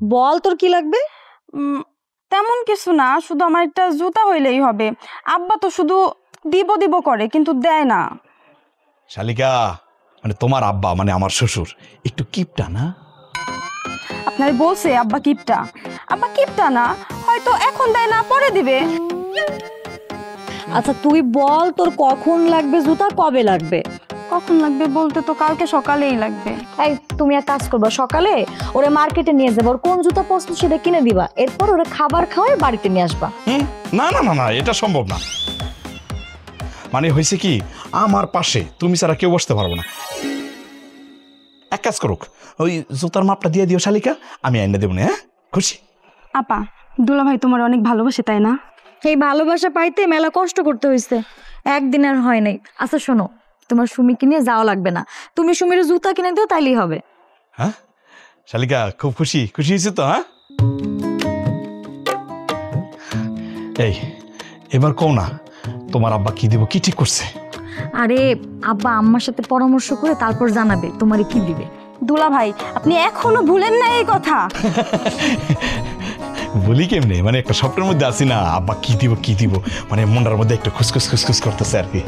বল তোর কি লাগবে? তেমন কিছু না, শুধু আমার একটা জুতা হইলেই হবে। আব্বা তো শুধু দিব দিব করে কিন্তু দেয় না। শালিকা, মানে তোমার আব্বা মানে আমার শ্বশুর একটু কিপটা না? আপনার বলছে আব্বা কিপটা? আব্বা কিপটা না, হয়তো এখন দেয় না, পরে দিবে। আচ্ছা তুই বল তোর কখন লাগবে জুতা, কবে লাগবে? কখন লাগবে বলতে তো কালকে সকালেই লাগবে। এই তুমি এক কাজ করবা, সকালে ওরে মার্কেটে নিয়ে যাবো, ওর কোন জুতা পছন্দ সেটা কিনে দিবা, এরপর ওরে খাবার খাওয়াই বাড়িতে নিয়ে আসবা। না না না না, এটা সম্ভব না। মানে হয়েছে কি, আমার পাশে তুমি ছাড়া কেউ বসতে পারবো না। এক কাজ করুক, ওই জুতার মাপটা দিয়ে দিও শালিকা, আমি আইনা দেবো না। হ্যাঁ, খুশি? আপা, দুলা ভাই তোমার অনেক ভালোবাসে তাই না? এই ভালোবাসা পাইতে মেলা কষ্ট করতে হয়েছে, একদিন আর হয় নাই। আচ্ছা শোনো, তোমার সুমিকে নিয়ে যাওয়া লাগবে না, তুমি সুমির জুতা কিনে দিও তাইলেই হবে। হ্যাঁ শালিকা, খুব খুশি খুশি হয়েছে তো? হ্যাঁ, এই এবার কও না, তোমার আব্বা কি দিব, কি ঠিক করছে? আরে আব্বা আম্মার সাথে পরামর্শ করে তারপর জানাবে তোমারে কি দিবে। দুলা ভাই, আপনি এখনো ভুলেন না এই কথা? বলি কেমনে, মানে একটা স্বপ্নের মধ্যে আছি না, আব্বা কি দিব কি দিব, মানে মনটার মধ্যে একটা খুসখুস খুসখুস করতেছে আর কি।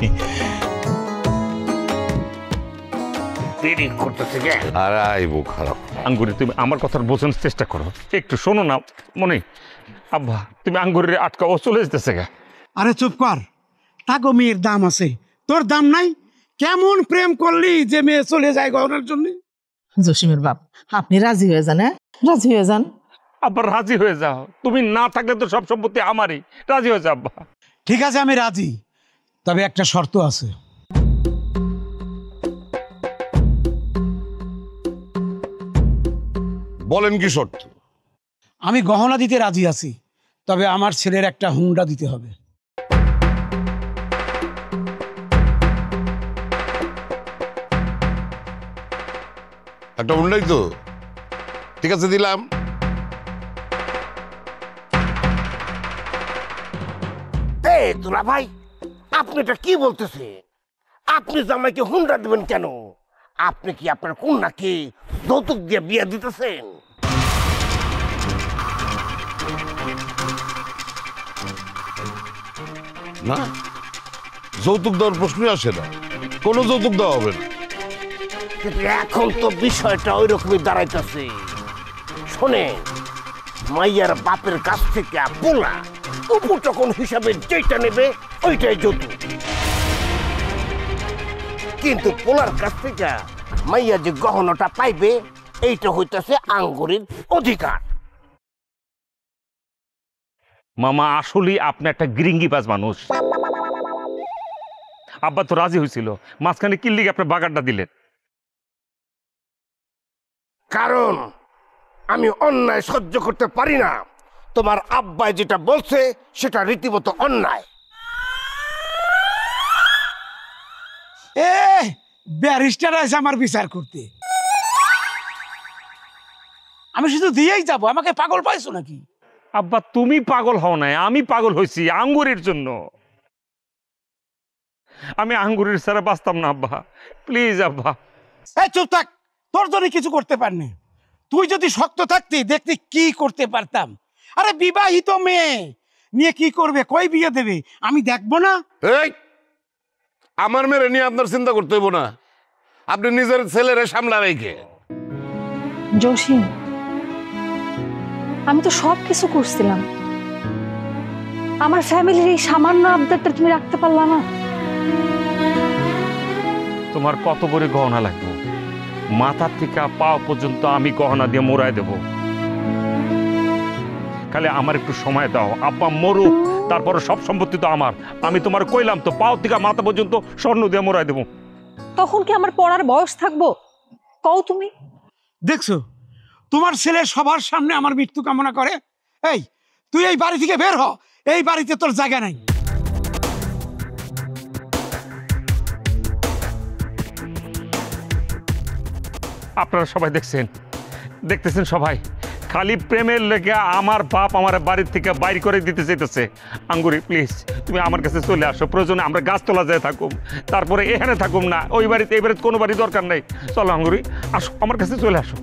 আর আইবো খারাপ। আঙ্গুরি, তুমি আমার কথার বোঝানোর চেষ্টা করো, একটু শোনো না মনে। আব্বা তুমি আঙ্গুরের আটকা, ও চলে যেতেছে গা। আরে চুপ কর, তাকো মেয়ের দাম আছে, তোর দাম নাই? কেমন প্রেম করলি যে মেয়ে চলে যায় গহনার জন্য? জসিমের বাপ, আপনি রাজি হয়ে যান। হ্যাঁ রাজি হয়ে যান। আব্বা রাজি হয়ে যাও, তুমি না থাকলে তো সব সম্পত্তি আমারই। রাজি হয়ে যাও আব্বা। ঠিক আছে আমি রাজি, তবে একটা শর্ত আছে। বলেন কি শর্ত? আমি গহনা দিতে রাজি আছি, তবে আমার ছেলের একটা হুন্ডা দিতে হবে। একটা উন্নয় তো, ঠিক আছে দিলাম। দুলা ভাই, আপনি এটা কি বলতেছেন? আপনি জামাইকে হুন্ডা দেবেন কেন? আপনি কি আপনার কন্যাকে যৌতুক দিয়ে বিয়ে দিতেছেন? না, যৌতুক দেওয়ার প্রশ্নই আসে না, কোনো যৌতুক দেওয়া হবে না। কিন্তু এখন তো বিষয়টা ওই রকমই দাঁড়াইতেছে। শোনেন, মাইয়ার বাপের কাছ থেকে পোলা উপটকন হিসাবে যেটা নেবে ওইটাই যৌতুক, কিন্তু পোলার কাছ থেকে মাইয়া যে গহনাটা পাইবে এইটা হইতেছে আঙ্গুরের অধিকার। মামা আসলেই আপনি একটা গিরিঙ্গিবাজ মানুষ। আব্বা তো রাজি হয়েছিল, মাঝখানে কিল্লিকে আপনার বাগানটা দিলেন। কারণ আমি অন্যায় সহ্য করতে পারি না। তোমার আব্বাই যেটা বলছে সেটা রীতিমতো অন্যায়। এ ব্যারিস্টার আছে আমার বিচার করতে, আমি শুধু দিয়েই যাব, আমাকে পাগল পাইছো নাকি? আব্বা তুমি পাগল হও নাই, আমি পাগল হয়েছি আঙ্গুরের জন্য। আমি আঙ্গুরের ছাড়া বাঁচতাম না আব্বা, প্লিজ আব্বা। এই চুপ থাক, তোর জন্য কিছু করতে পারনি। তুই যদি শক্ত থাকতি দেখতে কি করতে পারতাম। আরে বিবাহিত মেয়ে নিয়ে কি করবে, কই বিয়ে দেবে, আমি দেখবো না? এই, আমার মেরে নিয়ে আপনার চিন্তা করতে হইব না, আপনি নিজের ছেলেরে সামলা রেখে। জসিম, আমি তো সব কিছু করছিলাম, আমার ফ্যামিলির এই সামান্য আবদারটা তুমি রাখতে পারলা না? তোমার কত করে গহনা লাগবে? মাথার থেকে পা পর্যন্ত আমি গহনা দিয়ে মোড়ায় দেব। খালি আমার একটু সময় দাও, আব্বা মরুক, তারপরে সব সম্পত্তি তো আমার। আমি তোমার কইলাম তো, পাও থেকে মাথা পর্যন্ত স্বর্ণ দিয়ে মোড়ায় দেব। তখন কি আমার পড়ার বয়স থাকবো? কও তুমি। দেখছো, তোমার ছেলে সবার সামনে আমার মৃত্যু কামনা করে। এই তুই এই বাড়ি থেকে বের হ, এই বাড়িতে তোর জায়গা নাই। আপনারা সবাই দেখতেছেন সবাই, খালি প্রেমের লেগে আমার বাপ আমার বাড়ির থেকে বাইর করে দিতে চাইতেছে। আঙ্গুরি প্লিজ, তুমি আমার কাছে চলে আসো, প্রয়োজনে আমরা গাছতলা যায় থাকুম, তারপরে এখানে থাকুম না, ওই বাড়িতে এই বাড়িতে কোনো বাড়ি দরকার নেই। চলো আঙ্গুরি, আসো আমার কাছে চলে আসো।